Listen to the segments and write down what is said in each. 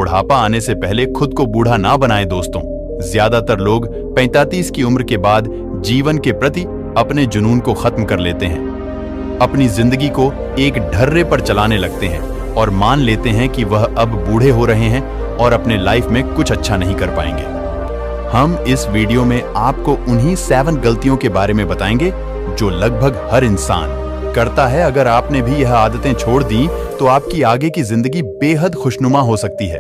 बुढ़ापा आने से पहले खुद को बूढ़ा ना बनाएं दोस्तों। ज्यादातर लोग 35 की उम्र के बाद जीवन के प्रति अपने जुनून को खत्म कर लेते हैं, अपनी जिंदगी को एक ढर्रे पर चलाने लगते हैं और मान लेते हैं कि वह अब बूढ़े हो रहे हैं और अपने लाइफ में कुछ अच्छा नहीं कर पाएंगे। हम इस वीडियो में आपको उन्हीं 7 गलतियों के बारे में बताएंगे जो लगभग हर इंसान करता है। अगर आपने भी यह आदतें छोड़ दी तो आपकी आगे की जिंदगी बेहद खुशनुमा हो सकती है।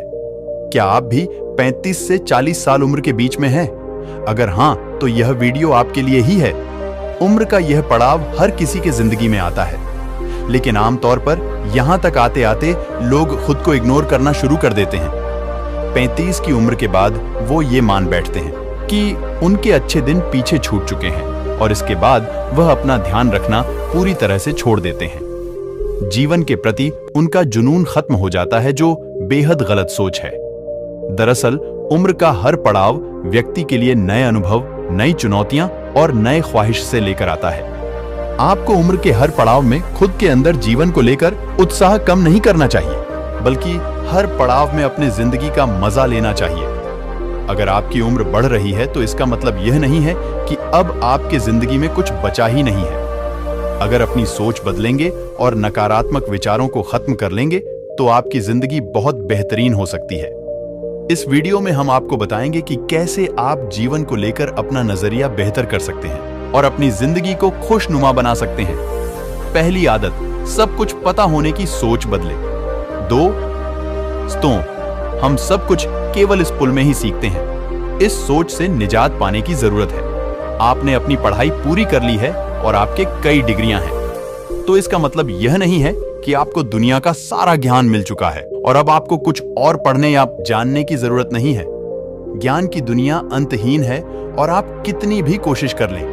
क्या आप भी 35 से 40 साल उम्र के बीच में हैं? अगर हां, तो यह वीडियो आपके लिए ही है। उम्र का यह पड़ाव हर किसी के जिंदगी में आता है, लेकिन आमतौर पर यहां तक आते आते लोग खुद को इग्नोर करना शुरू कर देते हैं। 35 की उम्र के बाद वो ये मान बैठते हैं कि उनके अच्छे दिन पीछे छूट चुके हैं और इसके बाद वह अपना ध्यान रखना पूरी तरह से छोड़ देते हैं। जीवन के प्रति उनका जुनून खत्म हो जाता है, जो बेहद गलत सोच है। दरअसल उम्र का हर पड़ाव व्यक्ति के लिए नए अनुभव, नई चुनौतियां और नए ख्वाहिश से लेकर आता है। आपको उम्र के हर पड़ाव में खुद के अंदर जीवन को लेकर उत्साह कम नहीं करना चाहिए, बल्कि हर पड़ाव में अपने जिंदगी का मजा लेना चाहिए। अगर आपकी उम्र बढ़ रही है तो इसका मतलब यह नहीं है कि अब आपके जिंदगी में कुछ बचा ही नहीं है। अगर अपनी सोच बदलेंगे और नकारात्मक विचारों को खत्म कर लेंगे तो आपकी जिंदगी बहुत बेहतरीन हो सकती है। इस वीडियो में हम आपको बताएंगे कि कैसे आप जीवन को लेकर अपना नजरिया बेहतर कर सकते हैं और अपनी जिंदगी को खुशनुमा बना सकते हैं। पहली आदत, सब कुछ पता होने की सोच बदले। दोस्तों, हम सब कुछ केवल इस पुल में ही सीखते हैं। इस सोच से निजात पाने की जरूरत है। आपने अपनी पढ़ाई पूरी कर ली है और आपके कई डिग्रियां हैं, तो इसका मतलब यह नहीं है कि आपको दुनिया का सारा ज्ञान मिल चुका है और अब आपको कुछ और पढ़ने या जानने की जरूरत नहीं है। ज्ञान की दुनिया अंतहीन है और आप कितनी भी कोशिश कर लें,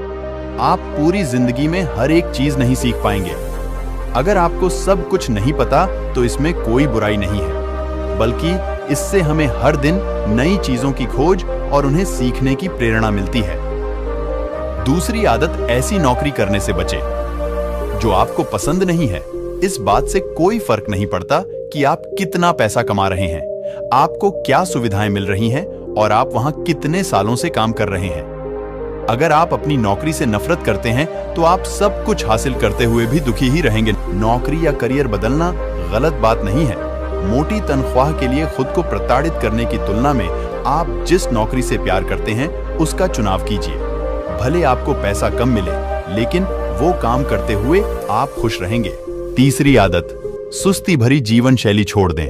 आप पूरी जिंदगी में हर एक चीज नहीं सीख पाएंगे। अगर आपको सब कुछ नहीं पता तो इसमें कोई बुराई नहीं है, बल्कि इससे हमें हर दिन नई चीजों की खोज और उन्हें सीखने की प्रेरणा मिलती है। दूसरी आदत, ऐसी नौकरी करने से बचें जो आपको पसंद नहीं है। इस बात से कोई फर्क नहीं पड़ता कि आप कितना पैसा कमा रहे हैं, आपको क्या सुविधाएं मिल रही हैं और आप वहां कितने सालों से काम कर रहे हैं। अगर आप अपनी नौकरी से नफरत करते हैं तो आप सब कुछ हासिल करते हुए भी दुखी ही रहेंगे। नौकरी या करियर बदलना गलत बात नहीं है। मोटी तनख्वाह के लिए खुद को प्रताड़ित करने की तुलना में आप जिस नौकरी से प्यार करते हैं उसका चुनाव कीजिए। भले आपको पैसा कम मिले, लेकिन वो काम करते हुए आप खुश रहेंगे। तीसरी आदत, सुस्ती भरी जीवन शैली छोड़ दें।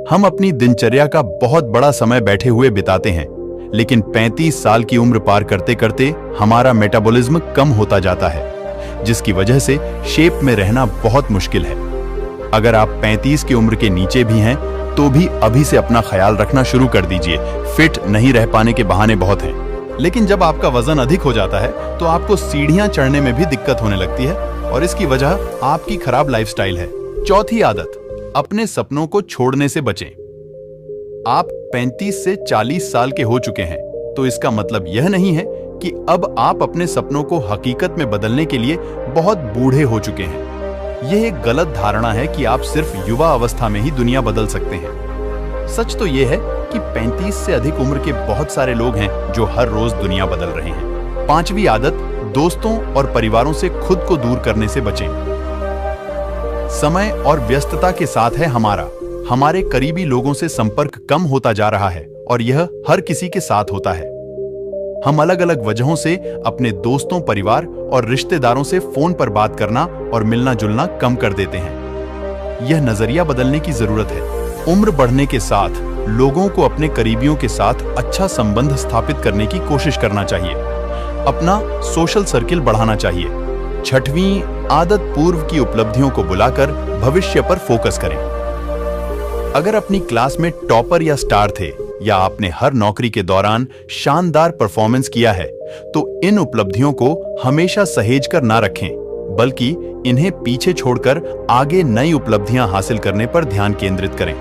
हम अपनी दिनचर्या का बहुत बड़ा समय बैठे हुए बिताते हैं, लेकिन 35 साल की उम्र पार करते करते हमारा मेटाबॉलिज्म कम होता जाता है, जिसकी वजह से शेप में रहना बहुत मुश्किल है। अगर आप 35 की उम्र के नीचे भी हैं तो भी अभी से अपना ख्याल रखना शुरू कर दीजिए। फिट नहीं रह पाने के बहाने बहुत हैं, लेकिन जब आपका वजन अधिक हो जाता है तो आपको सीढ़ियां चढ़ने में भी दिक्कत होने लगती है और इसकी वजह आपकी खराब लाइफस्टाइल है। चौथी आदत, अपने सपनों को छोड़ने से बचें। आप 35 से 40 साल के हो चुके हैं, तो इसका मतलब यह नहीं है कि अब आप अपने सपनों को हकीकत में बदलने के लिए बहुत बूढ़े हो चुके हैं। यह एक गलत धारणा है कि आप सिर्फ युवा अवस्था में ही दुनिया बदल सकते हैं। सच तो यह है कि 35 से अधिक उम्र के बहुत सारे लोग हैं जो हर रोज दुनिया बदल रहे हैं। पांचवी आदत, दोस्तों और परिवारों से खुद को दूर करने से बचें। समय और व्यस्तता के साथ है हमारे करीबी लोगों से संपर्क कम होता जा रहा है और यह हर किसी के साथ होता है। हम अलग अलग वजहों से अपने दोस्तों, परिवार और रिश्तेदारों से फोन पर बात करना और मिलना जुलना कम कर देते हैं। यह नजरिया बदलने की जरूरत है। उम्र बढ़ने के साथ लोगों को अपने करीबियों के साथ अच्छा संबंध स्थापित करने की कोशिश करना चाहिए। अपना सोशल सर्किल बढ़ाना चाहिए। छठवीं आदत, पूर्व की उपलब्धियों को बुलाकर भविष्य पर फोकस करें। अगर अपनी क्लास में टॉपर या स्टार थे या आपने हर नौकरी के दौरान शानदार परफॉर्मेंस किया है, तो इन उपलब्धियों को हमेशा सहेज कर ना रखें, बल्कि इन्हें पीछे छोड़कर आगे नई उपलब्धियां हासिल करने पर ध्यान केंद्रित करें।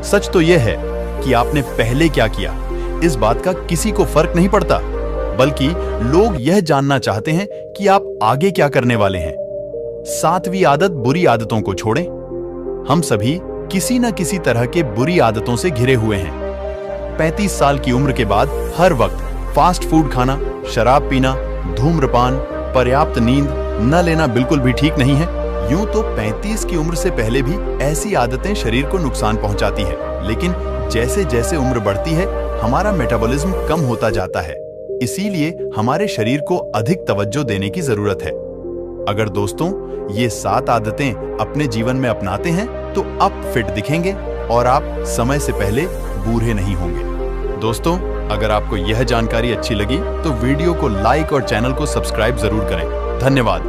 सच तो यह है कि आपने पहले क्या किया, इस बात का किसी को फर्क नहीं पड़ता, बल्कि लोग यह जानना चाहते हैं कि आप आगे क्या करने वाले हैं। सातवीं आदत, बुरी आदतों को छोड़ें। हम सभी किसी न किसी तरह के बुरी आदतों से घिरे हुए हैं। 35 साल की उम्र के बाद हर वक्त फास्ट फूड खाना, शराब पीना, धूम्रपान, पर्याप्त नींद न लेना बिल्कुल भी ठीक नहीं है। यूं तो 35 की उम्र से पहले भी ऐसी आदतें शरीर को नुकसान पहुंचाती है, लेकिन जैसे जैसे उम्र बढ़ती है हमारा मेटाबॉलिज्म कम होता जाता है। इसीलिए हमारे शरीर को अधिक तवज्जो देने की जरूरत है। अगर दोस्तों ये 7 आदतें अपने जीवन में अपनाते हैं तो आप फिट दिखेंगे और आप समय से पहले बूढ़े नहीं होंगे। दोस्तों, अगर आपको यह जानकारी अच्छी लगी तो वीडियो को लाइक और चैनल को सब्सक्राइब जरूर करें। धन्यवाद।